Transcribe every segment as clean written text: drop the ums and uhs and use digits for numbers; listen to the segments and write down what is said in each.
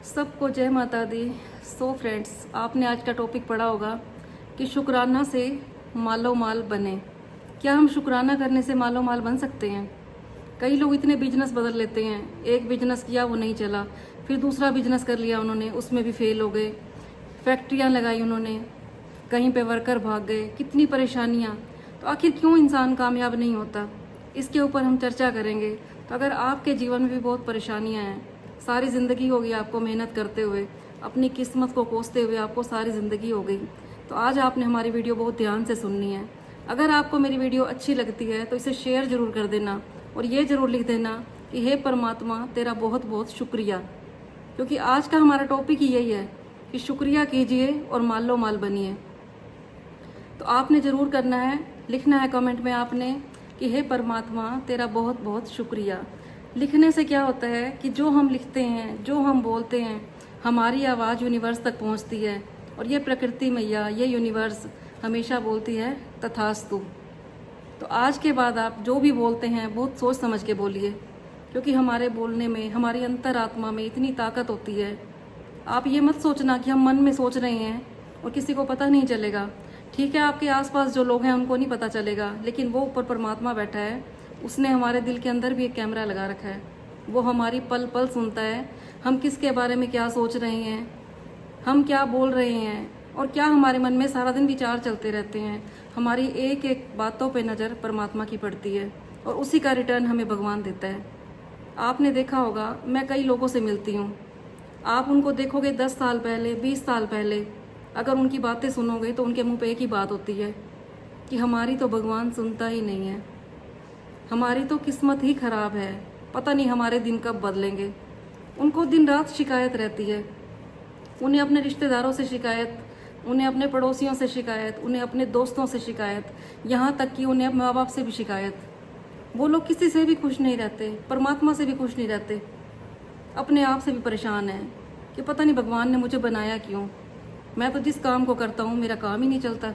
सबको जय माता दी। सो फ्रेंड्स, आपने आज का टॉपिक पढ़ा होगा कि शुक्राना से मालो माल बने। क्या हम शुक्राना करने से मालो माल बन सकते हैं? कई लोग इतने बिजनेस बदल लेते हैं, एक बिजनेस किया वो नहीं चला, फिर दूसरा बिजनेस कर लिया उन्होंने, उसमें भी फेल हो गए। फैक्ट्रियाँ लगाई उन्होंने, कहीं पे वर्कर भाग गए, कितनी परेशानियाँ। तो आखिर क्यों इंसान कामयाब नहीं होता, इसके ऊपर हम चर्चा करेंगे। तो अगर आपके जीवन में भी बहुत परेशानियाँ हैं, सारी ज़िंदगी हो गई आपको मेहनत करते हुए, अपनी किस्मत को कोसते हुए आपको सारी ज़िंदगी हो गई, तो आज आपने हमारी वीडियो बहुत ध्यान से सुननी है। अगर आपको मेरी वीडियो अच्छी लगती है तो इसे शेयर ज़रूर कर देना और ये ज़रूर लिख देना कि हे परमात्मा तेरा बहुत बहुत शुक्रिया, क्योंकि आज का हमारा टॉपिक ही यही है कि शुक्रिया कीजिए और मालो माल बनिए। तो आपने ज़रूर करना है, लिखना है कमेंट में आपने कि हे परमात्मा तेरा बहुत बहुत शुक्रिया। लिखने से क्या होता है कि जो हम लिखते हैं, जो हम बोलते हैं, हमारी आवाज़ यूनिवर्स तक पहुंचती है और ये प्रकृति मैया, ये यूनिवर्स हमेशा बोलती है तथास्तु। तो आज के बाद आप जो भी बोलते हैं बहुत सोच समझ के बोलिए, क्योंकि हमारे बोलने में, हमारी अंतरात्मा में इतनी ताकत होती है। आप ये मत सोचना कि हम मन में सोच रहे हैं और किसी को पता नहीं चलेगा। ठीक है, आपके आसपास जो लोग हैं उनको नहीं पता चलेगा, लेकिन वो ऊपर परमात्मा बैठा है, उसने हमारे दिल के अंदर भी एक कैमरा लगा रखा है। वो हमारी पल पल सुनता है, हम किसके बारे में क्या सोच रहे हैं, हम क्या बोल रहे हैं और क्या हमारे मन में सारा दिन विचार चलते रहते हैं। हमारी एक एक बातों पे नज़र परमात्मा की पड़ती है और उसी का रिटर्न हमें भगवान देता है। आपने देखा होगा, मैं कई लोगों से मिलती हूँ, आप उनको देखोगे 10 साल पहले, 20 साल पहले, अगर उनकी बातें सुनोगे तो उनके मुंह पे एक ही बात होती है कि हमारी तो भगवान सुनता ही नहीं है, हमारी तो किस्मत ही खराब है, पता नहीं हमारे दिन कब बदलेंगे। उनको दिन रात शिकायत रहती है, उन्हें अपने रिश्तेदारों से शिकायत, उन्हें अपने पड़ोसियों से शिकायत, उन्हें अपने दोस्तों से शिकायत, यहाँ तक कि उन्हें माँ बाप से भी शिकायत। वो लोग किसी से भी खुश नहीं रहते, परमात्मा से भी खुश नहीं रहते, अपने आप से भी परेशान हैं कि पता नहीं भगवान ने मुझे बनाया क्यों, मैं तो जिस काम को करता हूँ मेरा काम ही नहीं चलता।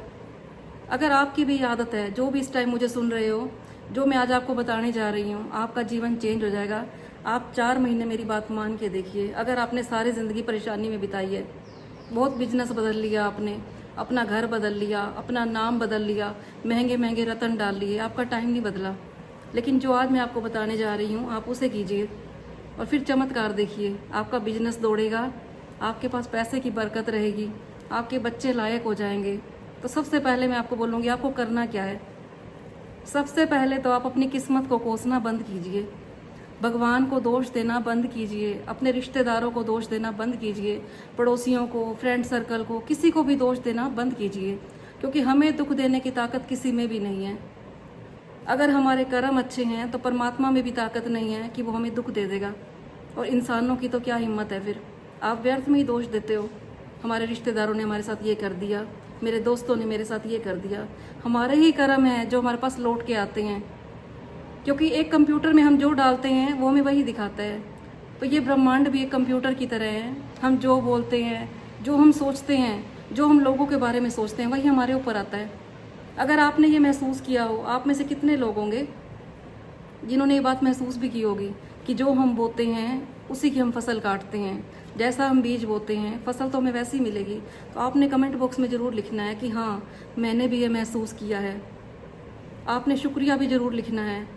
अगर आपकी भी आदत है, जो भी इस टाइम मुझे सुन रहे हो, जो मैं आज आपको बताने जा रही हूँ, आपका जीवन चेंज हो जाएगा। आप 4 महीने मेरी बात मान के देखिए। अगर आपने सारी ज़िंदगी परेशानी में बिताई है, बहुत बिजनेस बदल लिया आपने, अपना घर बदल लिया, अपना नाम बदल लिया, महंगे महंगे रतन डाल लिए, आपका टाइम नहीं बदला, लेकिन जो आज मैं आपको बताने जा रही हूँ आप उसे कीजिए और फिर चमत्कार देखिए। आपका बिजनेस दौड़ेगा, आपके पास पैसे की बरकत रहेगी, आपके बच्चे लायक हो जाएंगे। तो सबसे पहले मैं आपको बोलूँगी आपको करना क्या है। सबसे पहले तो आप अपनी किस्मत को कोसना बंद कीजिए, भगवान को दोष देना बंद कीजिए, अपने रिश्तेदारों को दोष देना बंद कीजिए, पड़ोसियों को, फ्रेंड सर्कल को, किसी को भी दोष देना बंद कीजिए, क्योंकि हमें दुख देने की ताकत किसी में भी नहीं है। अगर हमारे कर्म अच्छे हैं तो परमात्मा में भी ताकत नहीं है कि वो हमें दुख दे देगा, और इंसानों की तो क्या हिम्मत है। फिर आप व्यर्थ में ही दोष देते हो। हमारे रिश्तेदारों ने हमारे साथ ये कर दिया, मेरे दोस्तों ने मेरे साथ ये कर दिया। हमारे ही कर्म है जो हमारे पास लौट के आते हैं, क्योंकि एक कंप्यूटर में हम जो डालते हैं वो हमें वही दिखाता है। तो ये ब्रह्मांड भी एक कंप्यूटर की तरह है। हम जो बोलते हैं, जो हम सोचते हैं, जो हम लोगों के बारे में सोचते हैं, वही हमारे ऊपर आता है। अगर आपने ये महसूस किया हो, आप में से कितने लोग होंगे जिन्होंने ये बात महसूस भी की होगी कि जो हम बोते हैं उसी की हम फसल काटते हैं, जैसा हम बीज बोते हैं फसल तो हमें वैसी ही मिलेगी। तो आपने कमेंट बॉक्स में ज़रूर लिखना है कि हाँ मैंने भी ये महसूस किया है। आपने शुक्रिया भी ज़रूर लिखना है।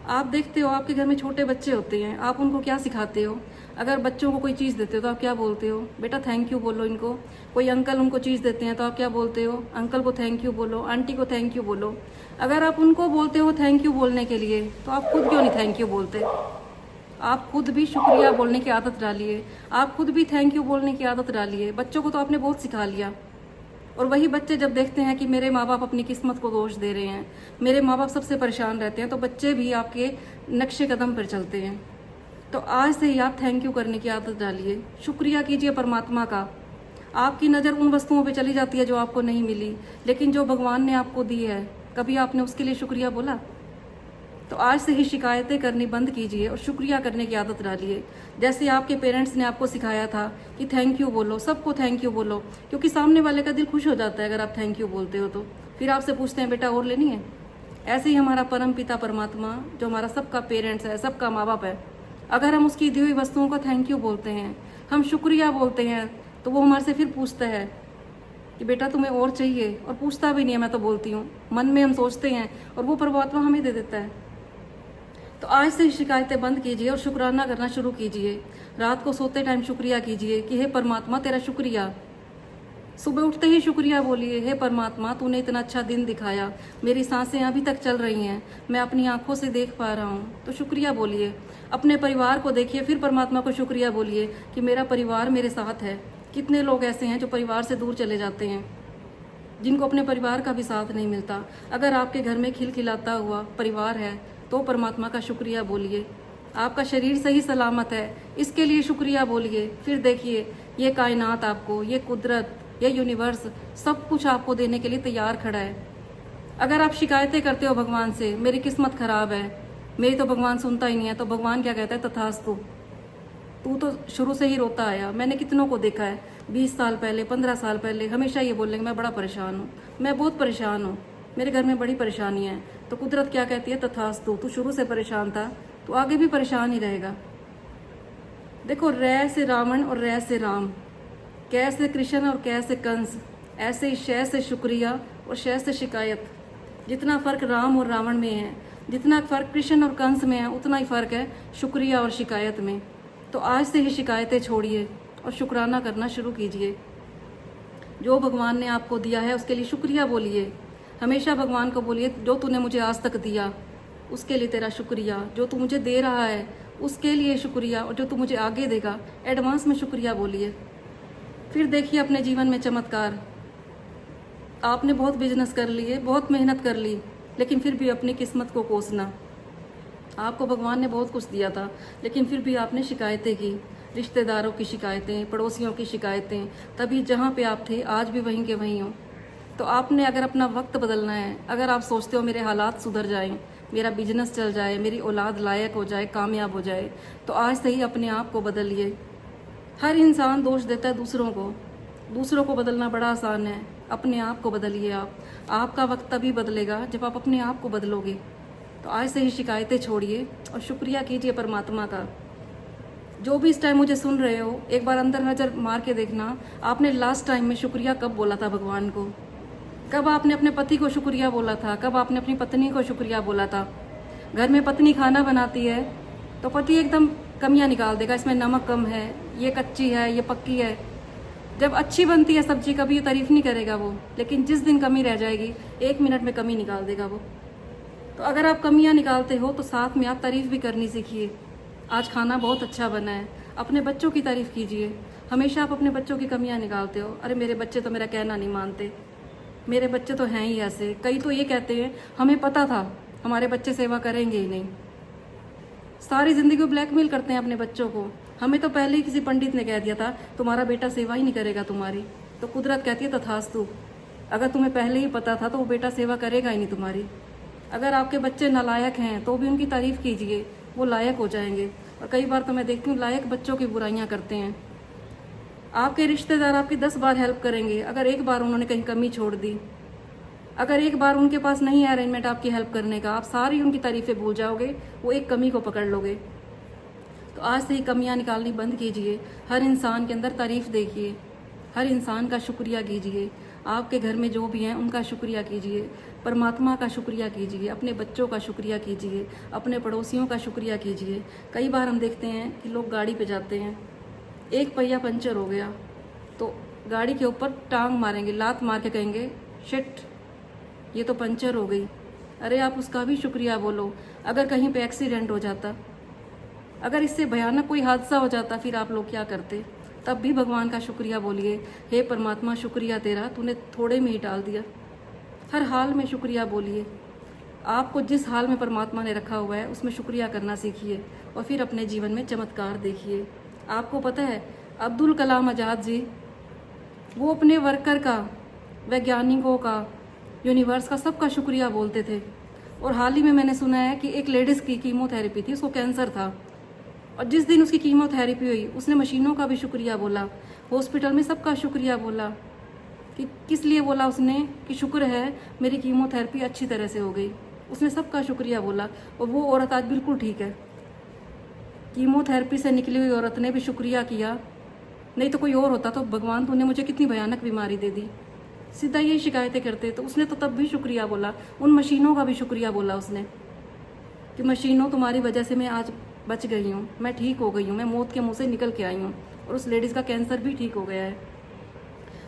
आप देखते हो आपके घर में छोटे बच्चे होते हैं, आप उनको क्या सिखाते हो? अगर बच्चों को कोई चीज़ देते हो तो आप क्या बोलते हो? बेटा थैंक यू बोलो इनको। कोई अंकल उनको चीज़ देते हैं तो आप क्या बोलते हो? अंकल को थैंक यू बोलो, आंटी को थैंक यू बोलो। अगर आप उनको बोलते हो थैंक यू बोलने के लिए, तो आप खुद क्यों नहीं थैंक यू बोलते? आप खुद भी शुक्रिया बोलने की आदत डालिए, आप खुद भी थैंक यू बोलने की आदत डालिए। बच्चों को तो आपने बहुत सिखा लिया, और वही बच्चे जब देखते हैं कि मेरे माँ बाप अपनी किस्मत को दोष दे रहे हैं, मेरे माँ बाप सबसे परेशान रहते हैं, तो बच्चे भी आपके नक्शे कदम पर चलते हैं। तो आज से ही आप थैंक यू करने की आदत डालिए, शुक्रिया कीजिए परमात्मा का। आपकी नज़र उन वस्तुओं पे चली जाती है जो आपको नहीं मिली, लेकिन जो भगवान ने आपको दी है, कभी आपने उसके लिए शुक्रिया बोला? तो आज से ही शिकायतें करनी बंद कीजिए और शुक्रिया करने की आदत डालिए। जैसे आपके पेरेंट्स ने आपको सिखाया था कि थैंक यू बोलो, सबको थैंक यू बोलो, क्योंकि सामने वाले का दिल खुश हो जाता है अगर आप थैंक यू बोलते हो तो। फिर आपसे पूछते हैं बेटा और लेनी है। ऐसे ही हमारा परम पिता परमात्मा, जो हमारा सबका पेरेंट्स है, सबका माँ बाप है, अगर हम उसकी दी हुई वस्तुओं का थैंक यू बोलते हैं, हम शुक्रिया बोलते हैं तो वो हमारे से फिर पूछता है कि बेटा तुम्हें और चाहिए, और पूछता भी नहीं है, मैं तो बोलती हूँ, मन में हम सोचते हैं और वो परमात्मा हमें दे देता है। तो आज से शिकायतें बंद कीजिए और शुक्राना करना शुरू कीजिए। रात को सोते टाइम शुक्रिया कीजिए कि हे परमात्मा तेरा शुक्रिया। सुबह उठते ही शुक्रिया बोलिए, हे परमात्मा तूने इतना अच्छा दिन दिखाया, मेरी सांसें अभी तक चल रही हैं, मैं अपनी आंखों से देख पा रहा हूँ, तो शुक्रिया बोलिए। अपने परिवार को देखिए, फिर परमात्मा को शुक्रिया बोलिए कि मेरा परिवार मेरे साथ है। कितने लोग ऐसे हैं जो परिवार से दूर चले जाते हैं, जिनको अपने परिवार का भी साथ नहीं मिलता। अगर आपके घर में खिलखिलाता हुआ परिवार है तो परमात्मा का शुक्रिया बोलिए। आपका शरीर सही सलामत है, इसके लिए शुक्रिया बोलिए। फिर देखिए ये कायनात आपको, ये कुदरत, ये यूनिवर्स सब कुछ आपको देने के लिए तैयार खड़ा है। अगर आप शिकायतें करते हो भगवान से, मेरी किस्मत खराब है, मेरी तो भगवान सुनता ही नहीं है, तो भगवान क्या कहता है, तथास्तु। तू तो शुरू से ही रोता आया, मैंने कितनों को देखा है, 20 साल पहले, 15 साल पहले, हमेशा ये बोलेंगे मैं बड़ा परेशान हूँ, मैं बहुत परेशान हूँ, मेरे घर में बड़ी परेशानी है। तो कुदरत क्या कहती है, तथास्तु, तू शुरू से परेशान था, तो आगे भी परेशान ही रहेगा। देखो, रै से रावण और रै से राम, कै से कृष्ण और कै से कंस, ऐसे ही शय से शुक्रिया और शय से शिकायत। जितना फ़र्क राम और रावण में है, जितना फ़र्क कृष्ण और कंस में है, उतना ही फ़र्क है शुक्रिया और शिकायत में। तो आज से ही शिकायतें छोड़िए और शुक्राना करना शुरू कीजिए। जो भगवान ने आपको दिया है उसके लिए शुक्रिया बोलिए। हमेशा भगवान को बोलिए, जो तूने मुझे आज तक दिया उसके लिए तेरा शुक्रिया, जो तू मुझे दे रहा है उसके लिए शुक्रिया, और जो तू मुझे आगे देगा एडवांस में शुक्रिया बोलिए। फिर देखिए अपने जीवन में चमत्कार। आपने बहुत बिजनेस कर लिए, बहुत मेहनत कर ली, लेकिन फिर भी अपनी किस्मत को कोसना। आपको भगवान ने बहुत कुछ दिया था, लेकिन फिर भी आपने शिकायतें की, रिश्तेदारों की शिकायतें, पड़ोसियों की शिकायतें, तभी जहाँ पे आप थे आज भी वहीं के वहीं हो। तो आपने अगर अपना वक्त बदलना है, अगर आप सोचते हो मेरे हालात सुधर जाएं, मेरा बिजनेस चल जाए, मेरी औलाद लायक हो जाए, कामयाब हो जाए, तो आज से ही अपने आप को बदलिए। हर इंसान दोष देता है दूसरों को, दूसरों को बदलना बड़ा आसान है, अपने आप को बदलिए। आपका वक्त तभी बदलेगा जब आप अपने आप को बदलोगे। तो आज से ही शिकायतें छोड़िए और शुक्रिया कीजिए परमात्मा का। जो भी इस टाइम मुझे सुन रहे हो, एक बार अंदर नज़र मार के देखना, आपने लास्ट टाइम में शुक्रिया कब बोला था भगवान को? कब आपने अपने पति को शुक्रिया बोला था? कब आपने अपनी पत्नी को शुक्रिया बोला था? घर में पत्नी खाना बनाती है तो पति एकदम कमियां निकाल देगा, इसमें नमक कम है, ये कच्ची है, ये पक्की है। जब अच्छी बनती है सब्जी, कभी ये तारीफ नहीं करेगा वो, लेकिन जिस दिन कमी रह जाएगी 1 मिनट में कमी निकाल देगा वो। तो अगर आप कमियां निकालते हो तो साथ में आप तारीफ भी करनी सीखिए। आज खाना बहुत अच्छा बना है, अपने बच्चों की तारीफ कीजिए। हमेशा आप अपने बच्चों की कमियां निकालते हो, अरे मेरे बच्चे तो मेरा कहना नहीं मानते, मेरे बच्चे तो हैं ही ऐसे। कई तो ये कहते हैं हमें पता था हमारे बच्चे सेवा करेंगे ही नहीं। सारी ज़िंदगी वो ब्लैकमेल करते हैं अपने बच्चों को। हमें तो पहले ही किसी पंडित ने कह दिया था तुम्हारा बेटा सेवा ही नहीं करेगा तुम्हारी। तो कुदरत कहती है तथास्तु, अगर तुम्हें पहले ही पता था तो वो बेटा सेवा करेगा ही नहीं तुम्हारी। अगर आपके बच्चे नालायक हैं तो भी उनकी तारीफ़ कीजिए, वो लायक हो जाएंगे। और कई बार तो मैं देखती हूँ लायक बच्चों की बुराइयाँ करते हैं। आपके रिश्तेदार आपकी 10 बार हेल्प करेंगे, अगर एक बार उन्होंने कहीं कमी छोड़ दी, अगर एक बार उनके पास नहीं है अरेंजमेंट आपकी हेल्प करने का, आप सारी उनकी तारीफ़ें भूल जाओगे, वो एक कमी को पकड़ लोगे। तो आज से ही कमियां निकालनी बंद कीजिए। हर इंसान के अंदर तारीफ़ देखिए, हर इंसान का शुक्रिया कीजिए। आपके घर में जो भी हैं उनका शुक्रिया कीजिए, परमात्मा का शुक्रिया कीजिए, अपने बच्चों का शुक्रिया कीजिए, अपने पड़ोसियों का शुक्रिया कीजिए। कई बार हम देखते हैं कि लोग गाड़ी पे जाते हैं, एक पहिया पंचर हो गया तो गाड़ी के ऊपर टांग मारेंगे, लात मार के कहेंगे शिट ये तो पंचर हो गई। अरे आप उसका भी शुक्रिया बोलो। अगर कहीं पे एक्सीडेंट हो जाता, अगर इससे भयानक कोई हादसा हो जाता, फिर आप लोग क्या करते? तब भी भगवान का शुक्रिया बोलिए, हे परमात्मा शुक्रिया तेरा, तूने थोड़े में ही टाल दिया। हर हाल में शुक्रिया बोलिए। आपको जिस हाल में परमात्मा ने रखा हुआ है उसमें शुक्रिया करना सीखिए और फिर अपने जीवन में चमत्कार देखिए। आपको पता है अब्दुल कलाम आज़ाद जी, वो अपने वर्कर का, वैज्ञानिकों का, यूनिवर्स का, सबका शुक्रिया बोलते थे। और हाल ही में मैंने सुना है कि एक लेडीज़ की कीमोथेरेपी थी, उसको कैंसर था, और जिस दिन उसकी कीमोथेरेपी हुई उसने मशीनों का भी शुक्रिया बोला, हॉस्पिटल में सबका शुक्रिया बोला। कि किस लिए बोला उसने? कि शुक्र है मेरी कीमोथेरेपी अच्छी तरह से हो गई। उसने सबका शुक्रिया बोला और वो औरत आज बिल्कुल ठीक है। कीमोथेरेपी से निकली हुई औरत ने भी शुक्रिया किया नहीं तो कोई और होता तो भगवान तूने मुझे कितनी भयानक बीमारी दे दी, सीधा यही शिकायतें करते। तो उसने तो तब भी शुक्रिया बोला, उन मशीनों का भी शुक्रिया बोला उसने कि मशीनों तुम्हारी वजह से मैं आज बच गई हूँ, मैं ठीक हो गई हूँ, मैं मौत के मुंह से निकल के आई हूँ और उस लेडीज़ का कैंसर भी ठीक हो गया है।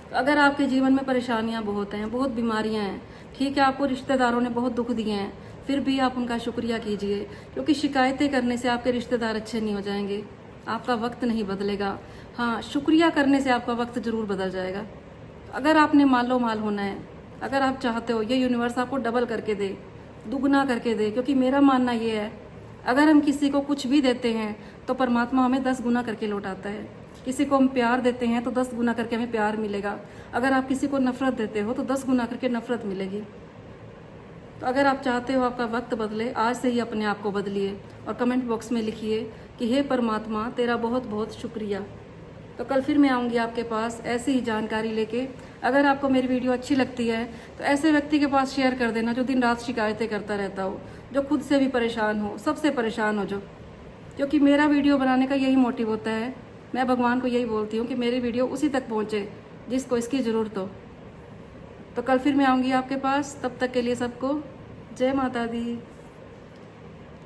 तो अगर आपके जीवन में परेशानियाँ बहुत हैं, बहुत बीमारियाँ हैं, ठीक है, आपको रिश्तेदारों ने बहुत दुख दिए हैं, फिर भी आप उनका शुक्रिया कीजिए, क्योंकि शिकायतें करने से आपके रिश्तेदार अच्छे नहीं हो जाएंगे, आपका वक्त नहीं बदलेगा। हाँ, शुक्रिया करने से आपका वक्त ज़रूर बदल जाएगा। अगर आपने मालो माल होना है, अगर आप चाहते हो ये यूनिवर्स आपको डबल करके दे, दुगना करके दे, क्योंकि मेरा मानना ये है अगर हम किसी को कुछ भी देते हैं तो परमात्मा हमें 10 गुना करके लौटाता है। किसी को हम प्यार देते हैं तो 10 गुना करके हमें प्यार मिलेगा। अगर आप किसी को नफरत देते हो तो 10 गुना करके नफरत मिलेगी। तो अगर आप चाहते हो आपका वक्त बदले, आज से ही अपने आप को बदलिए और कमेंट बॉक्स में लिखिए कि हे परमात्मा तेरा बहुत बहुत शुक्रिया। तो कल फिर मैं आऊँगी आपके पास ऐसी ही जानकारी लेके। अगर आपको मेरी वीडियो अच्छी लगती है तो ऐसे व्यक्ति के पास शेयर कर देना जो दिन रात शिकायतें करता रहता हो, जो खुद से भी परेशान हो, सबसे परेशान हो, जो क्योंकि मेरा वीडियो बनाने का यही मोटिव होता है। मैं भगवान को यही बोलती हूँ कि मेरी वीडियो उसी तक पहुँचे जिसको इसकी ज़रूरत हो। तो कल फिर मैं आऊँगी आपके पास, तब तक के लिए सबको जय माता दी।